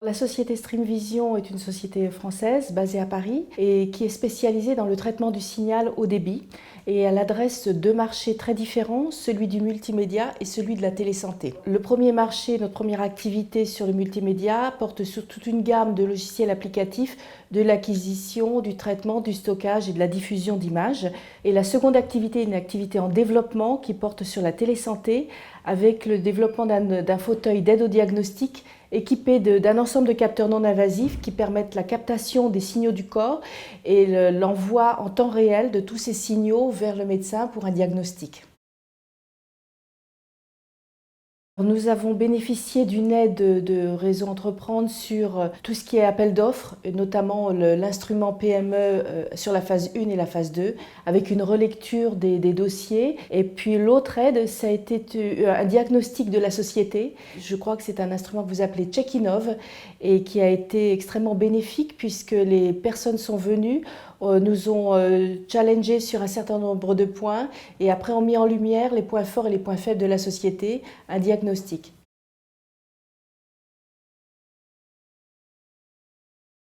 La société Streamvision est une société française basée à Paris et qui est spécialisée dans le traitement du signal haut débit. Et elle adresse deux marchés très différents, celui du multimédia et celui de la télésanté. Le premier marché, notre première activité sur le multimédia, porte sur toute une gamme de logiciels applicatifs de l'acquisition, du traitement, du stockage et de la diffusion d'images. Et la seconde activité est une activité en développement qui porte sur la télésanté avec le développement d'un fauteuil d'aide au diagnostic équipé d'un ensemble de capteurs non invasifs qui permettent la captation des signaux du corps et l'envoi en temps réel de tous ces signaux vers le médecin pour un diagnostic. Nous avons bénéficié d'une aide de Réseau Entreprendre sur tout ce qui est appel d'offres, notamment l'instrument PME sur la phase 1 et la phase 2, avec une relecture des dossiers. Et puis l'autre aide, ça a été un diagnostic de la société. Je crois que c'est un instrument que vous appelez Check-Innov et qui a été extrêmement bénéfique puisque les personnes sont venues, nous ont challengé sur un certain nombre de points et après ont mis en lumière les points forts et les points faibles de la société, un diagnostic.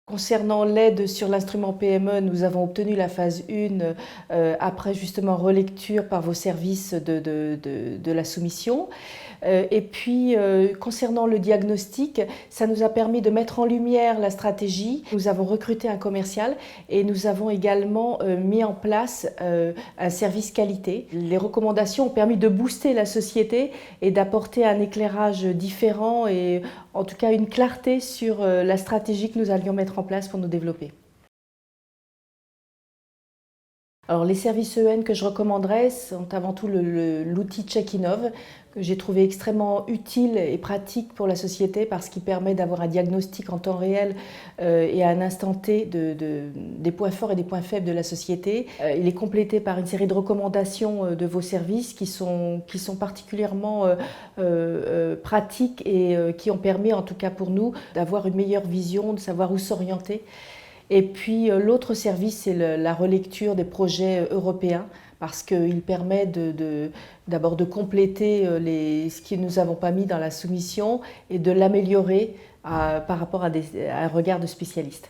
Concernant l'aide sur l'instrument PME, nous avons obtenu la phase 1 après justement relecture par vos services de la soumission. Et puis concernant le diagnostic, ça nous a permis de mettre en lumière la stratégie. Nous avons recruté un commercial et nous avons également mis en place un service qualité. Les recommandations ont permis de booster la société et d'apporter un éclairage différent et en tout cas une clarté sur la stratégie que nous allions mettre en place pour nous développer. Alors les services EN que je recommanderais sont avant tout l'outil Check-Innov que j'ai trouvé extrêmement utile et pratique pour la société parce qu'il permet d'avoir un diagnostic en temps réel et à un instant T des points forts et des points faibles de la société. Il est complété par une série de recommandations de vos services qui sont particulièrement pratiques et qui ont permis, en tout cas pour nous, d'avoir une meilleure vision, de savoir où s'orienter. Et puis l'autre service, c'est la relecture des projets européens parce qu'il permet d'abord de compléter ce que nous n'avons pas mis dans la soumission et de l'améliorer par rapport à un regard de spécialiste.